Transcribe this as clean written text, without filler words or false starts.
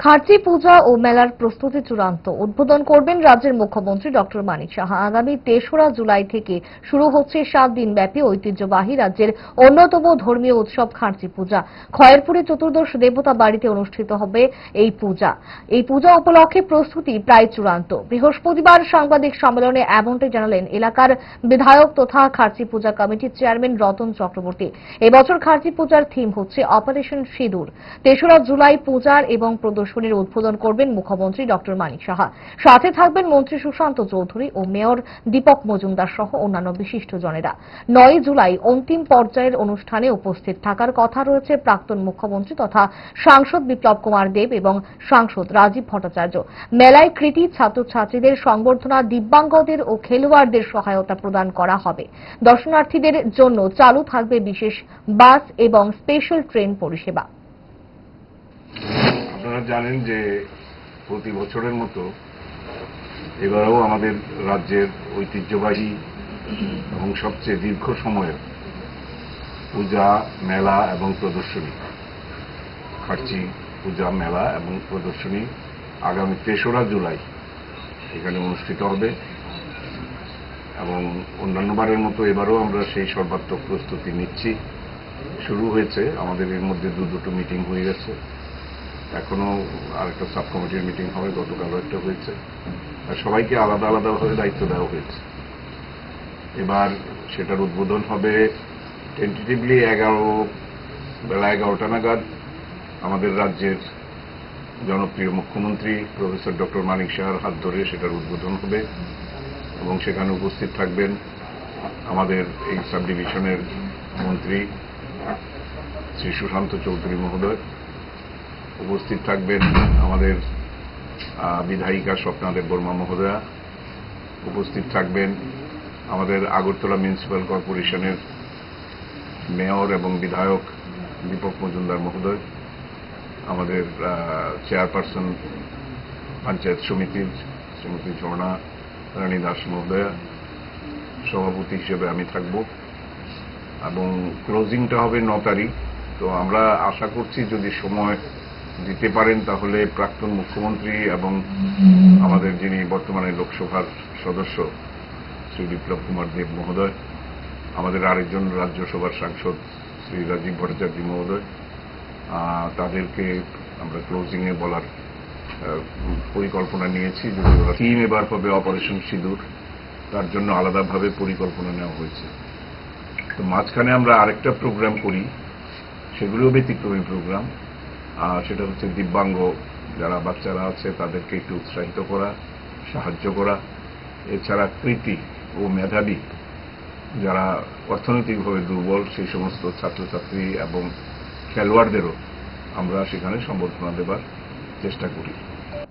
খার্চি পূজা ও মেলার প্রস্তুতি চূড়ান্ত। উদ্বোধন করবেন রাজ্যের মুখ্যমন্ত্রী ডক্টর মানিক সাহা। আগামী ৩রা জুলাই থেকে শুরু হচ্ছে ৭ দিনব্যাপী ঐতিহ্যবাহী রাজ্যের অন্যতম ধর্মীয় উৎসব খার্চি পূজা। খয়েরপুরে চতুর্দশ দেবতা বাড়িতে অনুষ্ঠিত হবে এই পূজা। এই পূজা উপলক্ষে প্রস্তুতি প্রায় চূড়ান্ত। বৃহস্পতিবার সাংবাদিক সম্মেলনে এমনটাই জানালেন এলাকার বিধায়ক তথা খার্চি পূজা কমিটির চেয়ারম্যান রতন চক্রবর্তী। এবছর খার্চি পূজার থিম হচ্ছে অপারেশন সিঁদুর। ৩রা জুলাই পূজার এবং প্রদর্শনীর উদ্বোধন করবেন মুখ্যমন্ত্রী ডক্টর মানিক সাহা। সাথে থাকবেন মন্ত্রী সুশান্ত চৌধুরী ও মেয়র দীপক মজুমদার সহ অন্যান্য বিশিষ্টজনেরা। ৯ জুলাই অন্তিম পর্যায়ের অনুষ্ঠানে উপস্থিত থাকার কথা রয়েছে প্রাক্তন মুখ্যমন্ত্রী তথা সাংসদ বিপ্লব কুমার দেব এবং সাংসদ রাজীব ভট্টাচার্য। মেলায় কৃতী ছাত্রছাত্রীদের সংবর্ধনা, দিব্যাঙ্গদের ও খেলোয়াড়দের সহায়তা প্রদান করা হবে। দর্শনার্থীদের জন্য চালু থাকবে বিশেষ বাস এবং স্পেশাল ট্রেন পরিষেবা। আপনারা জানেন যে প্রতি বছরের মতো এবারেও আমাদের রাজ্যের ঐতিহ্যবাহী এবং সবচেয়ে দীর্ঘ সময়ের পূজা, মেলা এবং প্রদর্শনী, খার্চি পূজা, মেলা এবং প্রদর্শনী আগামী ৩রা জুলাই এখানে অনুষ্ঠিত হবে এবং অন্যান্যবারের মতো এবারও আমরা সেই সর্বাত্মক প্রস্তুতি নিচ্ছি। শুরু হয়েছে, আমাদের এর মধ্যে দুটো মিটিং হয়ে গেছে, এখনো আরেকটা সাব কমিটির মিটিং হবে, গতকালও একটা হয়েছে, আর সবাইকে আলাদা আলাদাভাবে দায়িত্ব দেওয়া হয়েছে। এবার সেটার উদ্বোধন হবে টেন্টেটিভলি বেলা 11টা নাগাদ। আমাদের রাজ্যের জনপ্রিয় মুখ্যমন্ত্রী প্রফেসর ডক্টর মানিক সাহার হাত ধরে সেটার উদ্বোধন হবে এবং সেখানে উপস্থিত থাকবেন আমাদের এই সাব ডিভিশনের মন্ত্রী শ্রী সুশান্ত চৌধুরী মহোদয়, উপস্থিত থাকবেন আমাদের বিধায়িকা স্বপ্না দেববর্মা মহোদয়া, উপস্থিত থাকবেন আমাদের আগরতলা মিউনিসিপ্যাল কর্পোরেশনের মেয়র এবং বিধায়ক দীপক মজুমদার মহোদয়, আমাদের চেয়ারপারসন পঞ্চায়েত সমিতির শ্রীমতী ঝর্ণা রানী দাস মহোদয়া, সভাপতি হিসেবে আমি থাকব এবং ক্লোজিংটা হবে ৯ তারিখ। তো আমরা আশা করছি যদি সময় দিতে পারেন তাহলে প্রাক্তন মুখ্যমন্ত্রী এবং আমাদের যিনি বর্তমানে লোকসভার সদস্য শ্রী বিপ্লব কুমার দেব মহোদয়, আমাদের আরেকজন রাজ্যসভার সাংসদ শ্রী রাজীব ভট্টাচার্য মহোদয়, তাদেরকে আমরা ক্লোজিংয়ে বলার পরিকল্পনা নিয়েছি। যদি ওরা থিম এবার হবে অপারেশন সিঁদুর, তার জন্য আলাদাভাবে পরিকল্পনা নেওয়া হয়েছে। তো মাঝখানে আমরা আরেকটা প্রোগ্রাম করি, সেগুলোও ব্যতিক্রমী প্রোগ্রাম, সেটা হচ্ছে দিব্যাঙ্গ যারা বাচ্চারা আছে তাদেরকে একটু উৎসাহিত করা, সাহায্য করা। এছাড়া কৃতী ও মেধাবী যারা অর্থনৈতিকভাবে দুর্বল সেই সমস্ত ছাত্রছাত্রী এবং খেলোয়াড়দেরও আমরা সেখানে সম্বর্ধনা দেবার চেষ্টা করি।